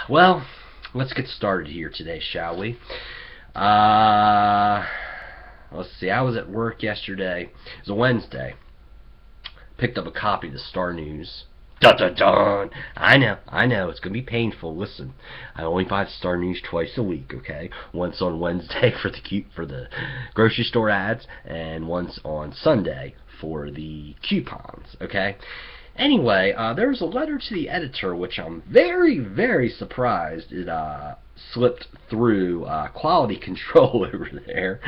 Well, let's get started here today, shall we? Let's see. I was at work yesterday. It was a Wednesday. Picked up a copy of the Star News. Dun dun dun! I know. It's gonna be painful. Listen, I only buy the Star News twice a week. Okay, once on Wednesday for the grocery store ads, and once on Sunday for the coupons. Okay. Anyway, there was a letter to the editor, which I'm very, very surprised it slipped through quality control over there,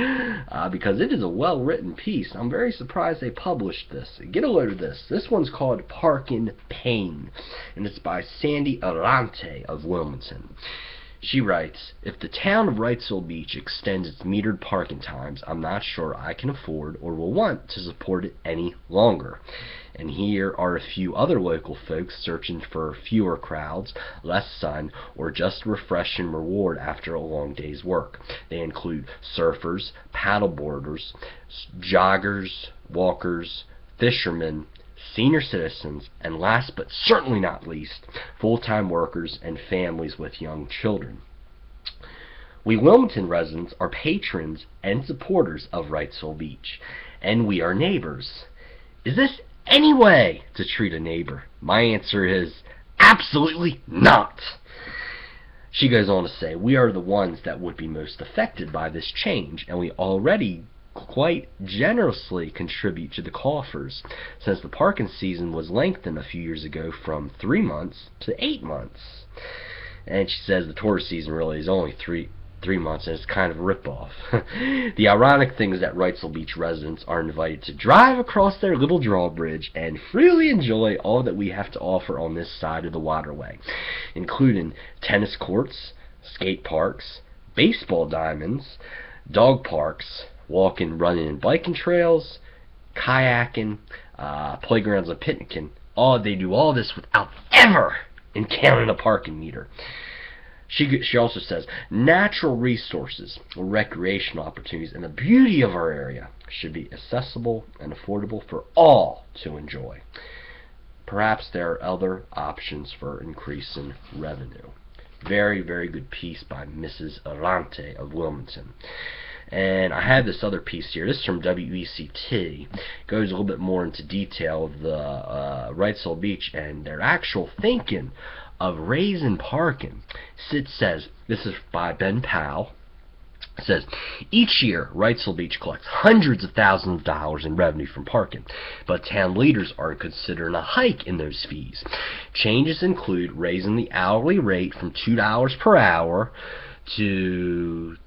because it is a well-written piece. I'm very surprised they published this. Get a load of this. This one's called Parkin' Pain, and it's by Sandy Arante of Wilmington. She writes, if the town of Wrightsville Beach extends its metered parking times, I'm not sure I can afford or will want to support it any longer. And here are a few other local folks searching for fewer crowds, less sun, or just refreshing reward after a long day's work. They include surfers, paddleboarders, joggers, walkers, fishermen, senior citizens, and last but certainly not least, full-time workers and families with young children. We Wilmington residents are patrons and supporters of Wrightsville Beach, and we are neighbors. Is this any way to treat a neighbor? My answer is absolutely not. She goes on to say, we are the ones that would be most affected by this change, and we already quite generously contribute to the coffers, since the parking season was lengthened a few years ago from 3 months to 8 months. And she says the tourist season really is only three months, and it's kind of a rip-off. The ironic thing is that Wrightsville Beach residents are invited to drive across their little drawbridge and freely enjoy all that we have to offer on this side of the waterway, including tennis courts, skate parks, baseball diamonds, dog parks, walking, running, and biking trails, kayaking, playgrounds, and picnicking. They do all this without ever encountering a parking meter. She also says natural resources, recreational opportunities, and the beauty of our area should be accessible and affordable for all to enjoy. Perhaps there are other options for increasing revenue. Very, very good piece by Mrs. Arante of Wilmington. And I have this other piece here. This is from WECT. Goes a little bit more into detail of the Wrightsville Beach and their actual thinking of raising parking. It says, this is by Ben Powell. It says, each year, Wrightsville Beach collects hundreds of thousands of dollars in revenue from parking, but town leaders aren't considering a hike in those fees. Changes include raising the hourly rate from $2 per hour to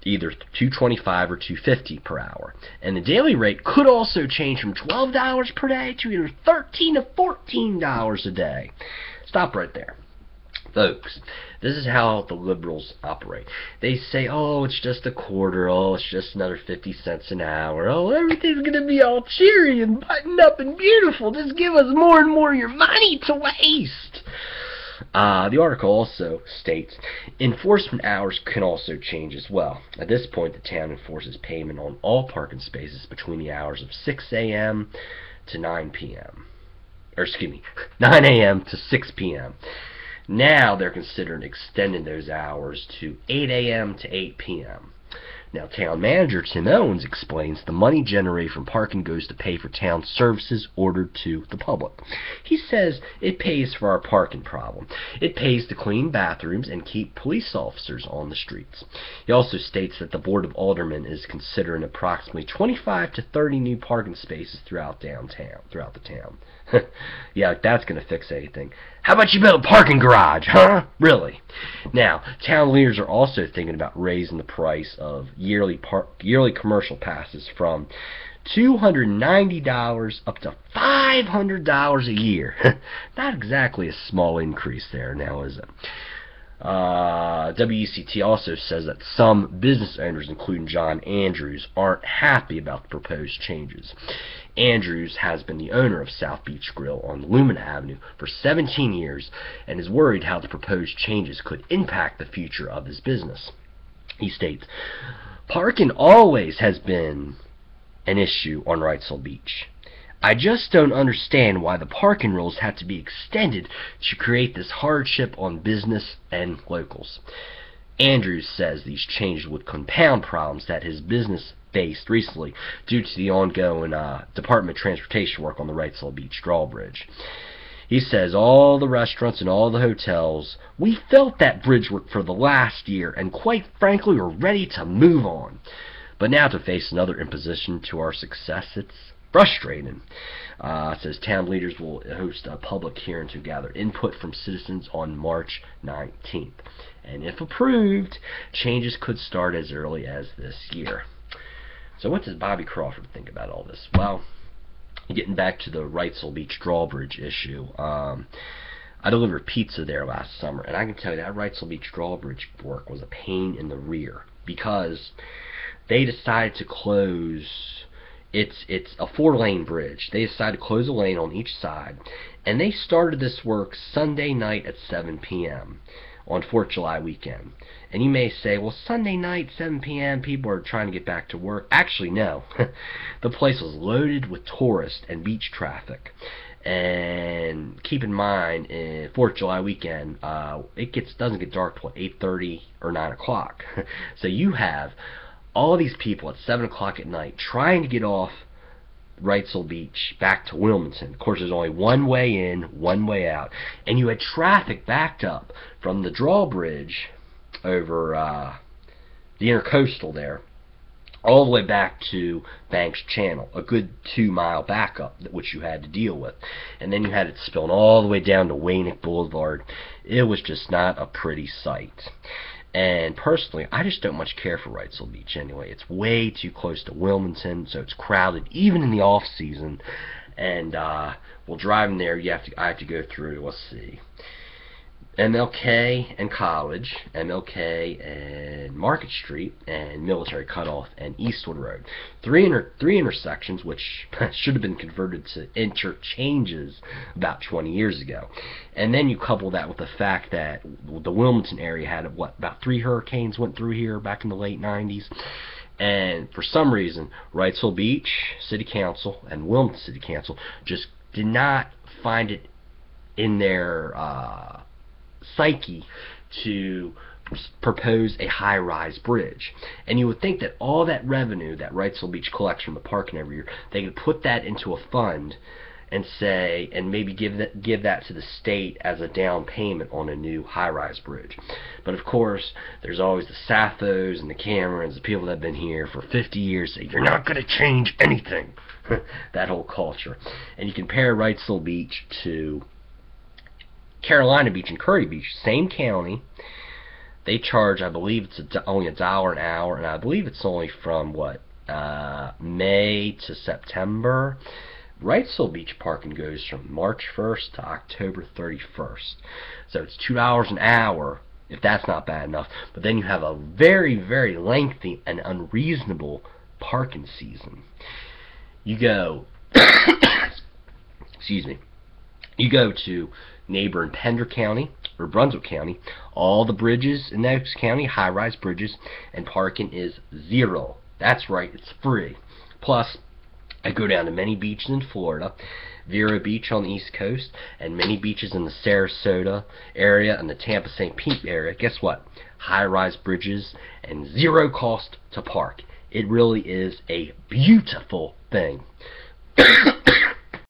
either $2.25 or $2.50 per hour. And the daily rate could also change from $12 per day to either $13 to $14 a day. Stop right there. Folks, this is how the liberals operate. They say, oh, it's just a quarter, oh, it's just another 50 cents an hour, oh, everything's going to be all cheery and buttoned up and beautiful, just give us more and more of your money to waste. The article also states, enforcement hours can also change as well. At this point, the town enforces payment on all parking spaces between the hours of 6 a.m. to 9 p.m. Or, excuse me, 9 a.m. to 6 p.m. Now they're considering extending those hours to 8 a.m. to 8 p.m. Now, town manager Tim Owens explains the money generated from parking goes to pay for town services ordered to the public. He says it pays for our parking problem. It pays to clean bathrooms and keep police officers on the streets. He also states that the Board of Aldermen is considering approximately 25 to 30 new parking spaces throughout the town. Yeah, that's going to fix anything. How about you build a parking garage, huh? Really? Now, town leaders are also thinking about raising the price of yearly commercial passes from $290 up to $500 a year. Not exactly a small increase there now, is it? WECT also says that some business owners, including John Andrews, aren't happy about the proposed changes. Andrews has been the owner of South Beach Grill on Lumen Avenue for 17 years and is worried how the proposed changes could impact the future of his business. He states, parking always has been an issue on Wrightsville Beach. I just don't understand why the parking rules have to be extended to create this hardship on business and locals. Andrews says these changes would compound problems that his business faced recently due to the ongoing Department of Transportation work on the Wrightsville Beach drawbridge. He says all the restaurants and all the hotels, we felt that bridge work for the last year, and quite frankly we're ready to move on. But now to face another imposition to our success, it's frustrating. It says town leaders will host a public hearing to gather input from citizens on March 19th. And if approved, changes could start as early as this year. So what does Bobby Crawford think about all this? Well, getting back to the Wrightsville Beach drawbridge issue, I delivered pizza there last summer, and I can tell you that Wrightsville Beach drawbridge work was a pain in the rear because they decided to close. It's a 4-lane bridge. They decided to close a lane on each side, and they started this work Sunday night at 7 p.m. on 4th of July weekend. And you may say, well, Sunday night, 7 p.m., people are trying to get back to work. Actually, no. The place was loaded with tourists and beach traffic. And keep in mind, 4th of July weekend, it doesn't get dark till 8:30 or 9 o'clock. So you have all these people at 7 o'clock at night trying to get off Wrightsville Beach back to Wilmington. Of course, there's only one way in, one way out. And you had traffic backed up from the drawbridge over the intercoastal there, all the way back to Banks Channel, a good 2-mile backup, which you had to deal with. And then you had it spilling all the way down to Waynick Boulevard. It was just not a pretty sight. And personally, I just don't much care for Wrightsville Beach anyway. It's way too close to Wilmington, so it's crowded even in the off season. And well, driving there, I have to go through. Let's see, MLK and College, MLK and Market Street, and Military Cutoff and Eastwood Road. Three intersections which should have been converted to interchanges about 20 years ago. And then you couple that with the fact that the Wilmington area had, about 3 hurricanes went through here back in the late 90s. And for some reason, Wrightsville Beach City Council and Wilmington City Council just did not find it in their psyche to propose a high-rise bridge. And you would think that all that revenue that Wrightsville Beach collects from the parking every year, they could put that into a fund and say, and maybe give that to the state as a down payment on a new high-rise bridge. But of course, there's always the Sappos and the Camerons, the people that have been here for 50 years, say, you're not going to change anything. That whole culture. And you compare Wrightsville Beach to Carolina Beach and Curry Beach, same county. They charge, I believe it's only $1 an hour, and I believe it's only from May to September. Wrightsville Beach parking goes from March 1st to October 31st. So it's $2 an hour, if that's not bad enough. But then you have a very, very lengthy and unreasonable parking season. You go, excuse me, you go to neighboring Pender County or Brunswick County, all the bridges in those county, high-rise bridges, and parking is $0. That's right, it's free. Plus, I go down to many beaches in Florida, Vero Beach on the East Coast, and many beaches in the Sarasota area and the Tampa St. Pete area. Guess what? High-rise bridges and $0 cost to park. It really is a beautiful thing.